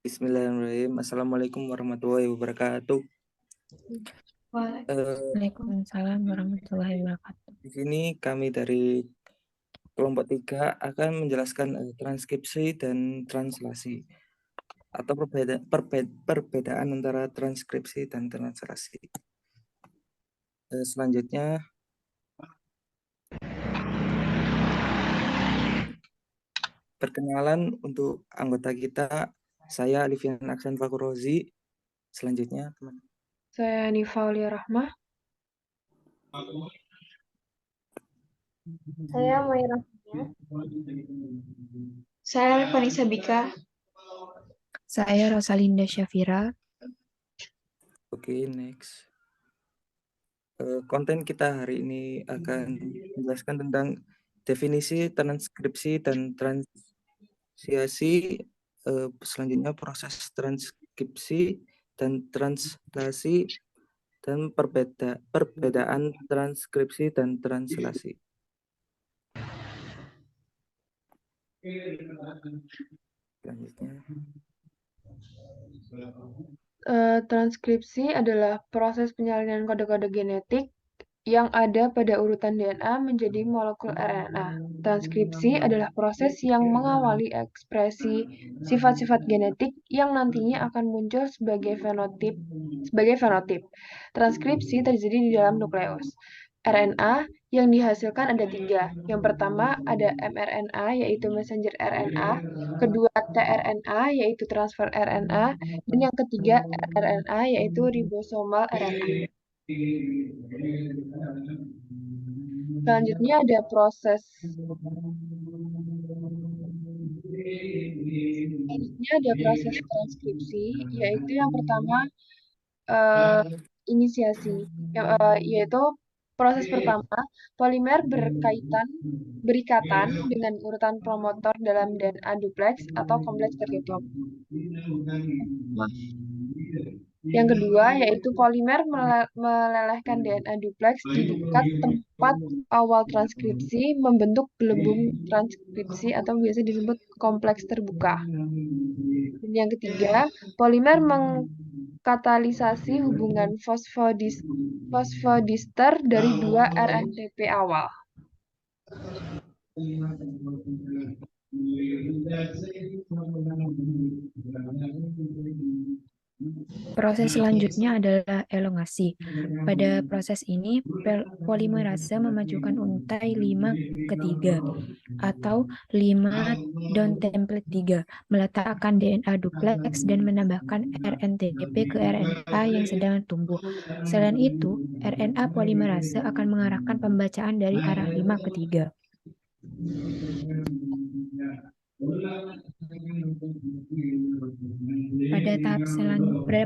Bismillahirrahmanirrahim. Assalamualaikum warahmatullahi wabarakatuh. Waalaikumsalam warahmatullahi wabarakatuh. Di sini kami dari kelompok 3 akan menjelaskan transkripsi dan translasi atau perbedaan antara transkripsi dan translasi. Selanjutnya perkenalan untuk anggota kita. Saya Alifian Aksan Fakurozi. Selanjutnya Saya Nifa Aulia Rahmah. Saya Moira. Saya Vanessa Bika. Saya Rosalinda Syafira. Oke, next. Konten kita hari ini akan menjelaskan tentang definisi transkripsi dan translasi. Selanjutnya proses transkripsi dan translasi dan perbedaan transkripsi dan translasi. Selanjutnya. Transkripsi adalah proses penyalinan kode-kode genetik yang ada pada urutan DNA menjadi molekul RNA. Transkripsi adalah proses yang mengawali ekspresi sifat-sifat genetik yang nantinya akan muncul sebagai fenotip. Transkripsi terjadi di dalam nukleus. RNA yang dihasilkan ada 3. Yang pertama ada mRNA yaitu messenger RNA, kedua tRNA yaitu transfer RNA, dan yang ketiga rRNA yaitu ribosomal RNA. Selanjutnya ada proses transkripsi, yaitu yang pertama inisiasi, yaitu proses pertama polimer berikatan dengan urutan promotor dalam DNA duplex atau kompleks tertutup. Yang kedua yaitu polimer melelehkan DNA duplex di dekat tempat awal transkripsi membentuk gelembung transkripsi atau biasa disebut kompleks terbuka. Dan yang ketiga, polimer mengkatalisasi hubungan fosfodiester dari dua RNTP awal. Proses selanjutnya adalah elongasi. Pada proses ini, polimerase memajukan untai 5 ke 3 atau 5 down template 3, meletakkan DNA duplex dan menambahkan RNTP ke RNA yang sedang tumbuh. Selain itu, RNA polimerase akan mengarahkan pembacaan dari arah 5 ke 3. Pada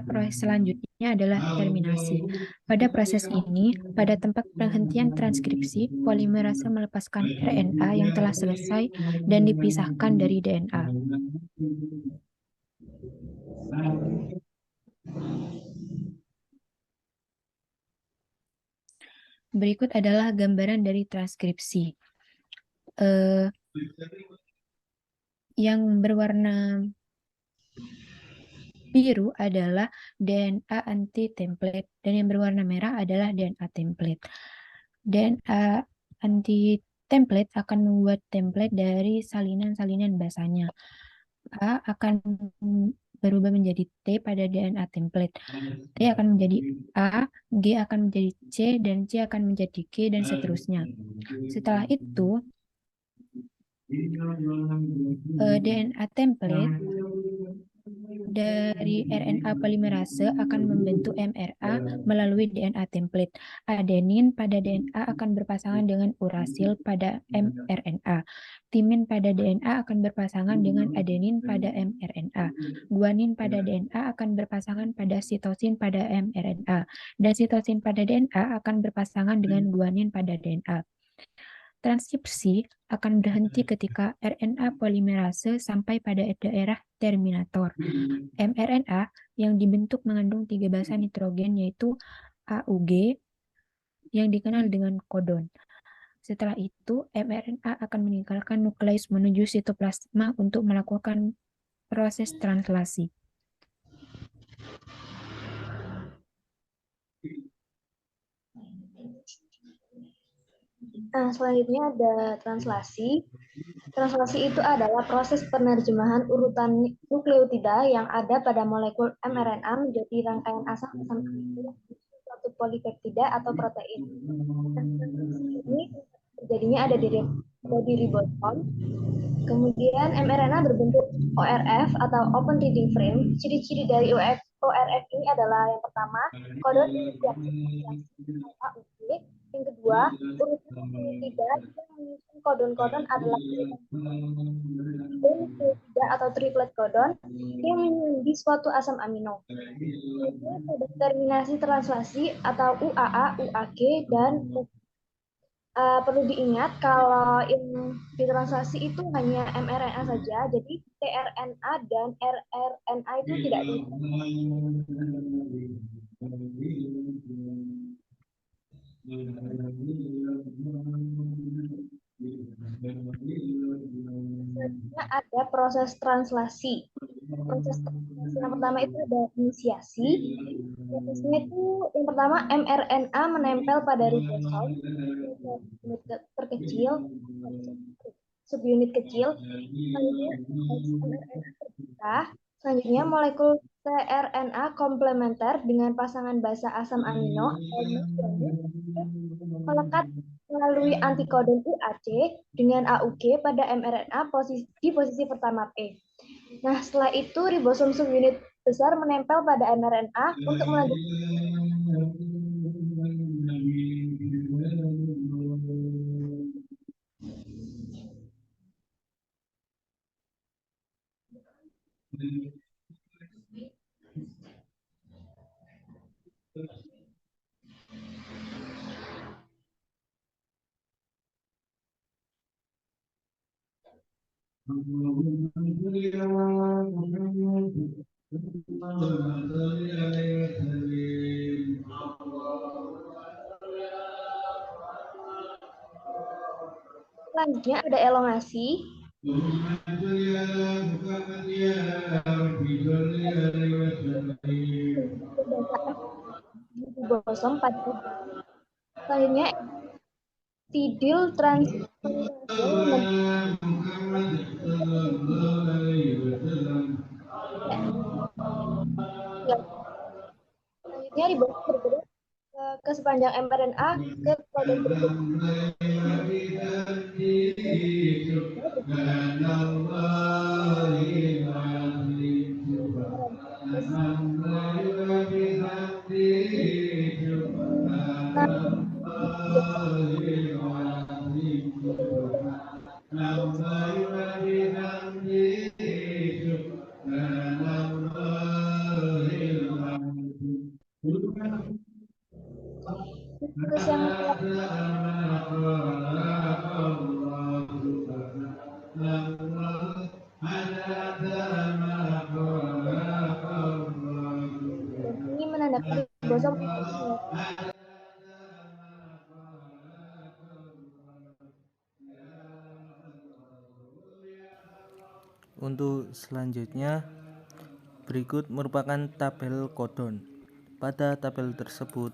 proses selanjutnya adalah terminasi. Pada proses ini, pada tempat penghentian transkripsi, polimerase melepaskan RNA yang telah selesai dan dipisahkan dari DNA. Berikut adalah gambaran dari transkripsi. Yang berwarna biru adalah DNA anti-template dan yang berwarna merah adalah DNA template. DNA anti-template akan membuat template dari salinan-salinan basanya. A akan berubah menjadi T pada DNA template. T akan menjadi A, G akan menjadi C, dan C akan menjadi G, dan seterusnya. Setelah itu, DNA template dari RNA polimerase akan membentuk mRNA melalui DNA template. Adenin pada DNA akan berpasangan dengan urasil pada mRNA. Timin pada DNA akan berpasangan dengan adenin pada mRNA. Guanin pada DNA akan berpasangan pada sitosin pada mRNA. Dan sitosin pada DNA akan berpasangan dengan guanin pada DNA. Transkripsi akan berhenti ketika RNA polimerase sampai pada daerah terminator. mRNA yang dibentuk mengandung 3 basa nitrogen yaitu AUG yang dikenal dengan kodon. Setelah itu, mRNA akan meninggalkan nukleus menuju sitoplasma untuk melakukan proses translasi. Nah, selanjutnya ada translasi. Translasi itu adalah proses penerjemahan urutan nukleotida yang ada pada molekul mRNA menjadi rangkaian asam-asam amino suatu polipeptida atau protein. Nah, translasi ini terjadinya ada di ribosom. Kemudian mRNA berbentuk ORF atau Open Reading Frame. Ciri-ciri dari ORF ini adalah yang pertama, kodon inisiasi AUG. Yang kedua, urutan nukleotida yang menyusun kodon-kodon adalah urutan nukleotida atau triplet kodon yang menyandi suatu asam amino. Kemudian ada terminasi translasi atau UAA, UAG, dan perlu diingat kalau yang ditranslasi itu hanya mRNA saja, jadi tRNA dan rRNA itu tidak di. Selanjutnya ada proses translasi. Proses translasi yang pertama itu ada inisiasi. Prosesnya itu yang pertama mRNA menempel pada ribosom unit terkecil, subunit kecil. Selanjutnya mRNA terpisah. Selanjutnya molekul tRNA komplementer dengan pasangan basa asam amino melekat melalui antikodon UAC dengan AUG pada mRNA di posisi pertama P. Nah, setelah itu ribosom subunit besar menempel pada mRNA untuk melanjutkan. Selanjutnya ada elongasi. Ribosom pada selanjutnya tidil selanjutnya ribosom bergerak ke sepanjang mRNA ke kodon berikutnya. Terus yang ini menandakan ribosom. Untuk selanjutnya, berikut merupakan tabel kodon. Pada tabel tersebut,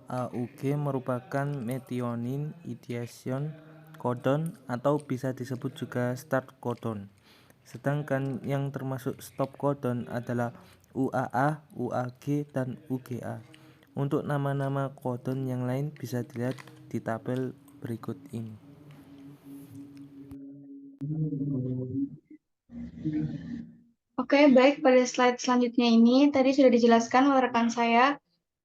AUG merupakan methionine initiation codon atau bisa disebut juga start codon. Sedangkan yang termasuk stop codon adalah UAA, UAG, dan UGA. Untuk nama-nama codon yang lain bisa dilihat di tabel berikut ini. Oke, baik. Pada slide selanjutnya ini, tadi sudah dijelaskan oleh rekan saya,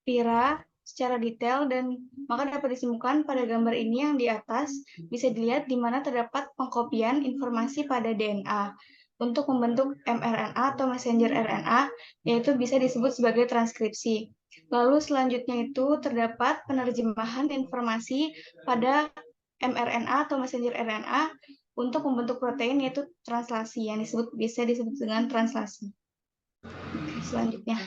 Pira, secara detail, dan maka dapat disimpulkan pada gambar ini yang di atas, bisa dilihat di mana terdapat pengkopian informasi pada DNA untuk membentuk mRNA atau messenger RNA, yaitu bisa disebut sebagai transkripsi. Lalu selanjutnya itu terdapat penerjemahan informasi pada mRNA atau messenger RNA untuk membentuk protein, yaitu translasi yang bisa disebut dengan translasi. Oke, selanjutnya.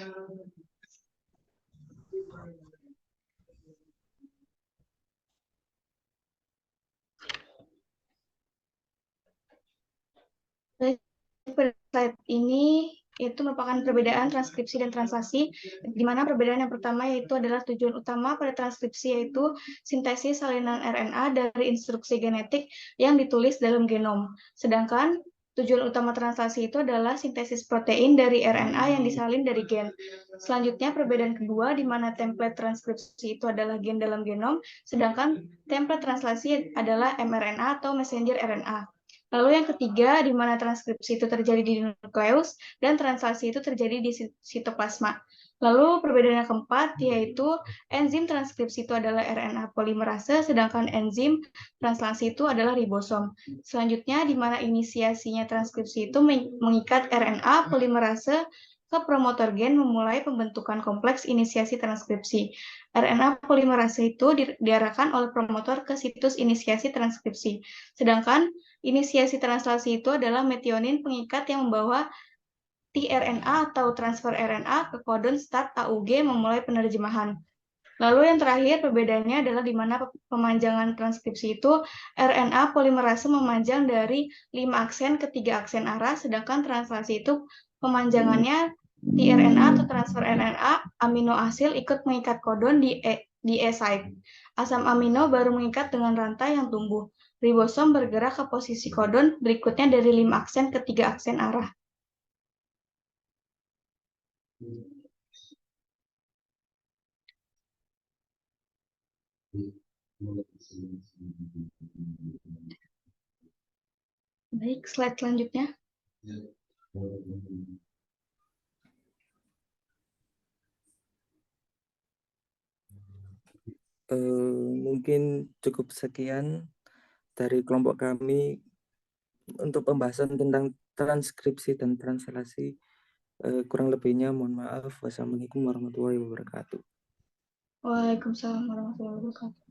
Pada slide ini itu merupakan perbedaan transkripsi dan translasi, di mana perbedaan yang pertama yaitu adalah tujuan utama pada transkripsi yaitu sintesis salinan RNA dari instruksi genetik yang ditulis dalam genom. Sedangkan tujuan utama translasi itu adalah sintesis protein dari RNA yang disalin dari gen. Selanjutnya perbedaan kedua di mana template transkripsi itu adalah gen dalam genom, sedangkan template translasi adalah mRNA atau messenger RNA. Lalu yang ketiga, di mana transkripsi itu terjadi di nukleus dan translasi itu terjadi di sitoplasma. Lalu perbedaan yang keempat, yaitu enzim transkripsi itu adalah RNA polimerase, sedangkan enzim translasi itu adalah ribosom. Selanjutnya, di mana inisiasinya transkripsi itu mengikat RNA polimerase ke promotor gen memulai pembentukan kompleks inisiasi transkripsi. RNA polimerase itu diarahkan oleh promotor ke situs inisiasi transkripsi. Sedangkan inisiasi translasi itu adalah metionin pengikat yang membawa tRNA atau transfer RNA ke kodon start AUG memulai penerjemahan. Lalu yang terakhir perbedaannya adalah di mana pemanjangan transkripsi itu RNA polimerase memanjang dari 5 aksen ke 3 aksen arah, sedangkan translasi itu pemanjangannya tRNA atau transfer RNA amino asil ikut mengikat kodon di E-site. Asam amino baru mengikat dengan rantai yang tumbuh. Ribosom bergerak ke posisi kodon berikutnya dari 5 aksen ke 3 aksen arah. Baik, slide selanjutnya. Mungkin cukup sekian dari kelompok kami untuk pembahasan tentang transkripsi dan translasi. Kurang lebihnya mohon maaf. Wassalamualaikum warahmatullahi wabarakatuh. Waalaikumsalam warahmatullahi wabarakatuh.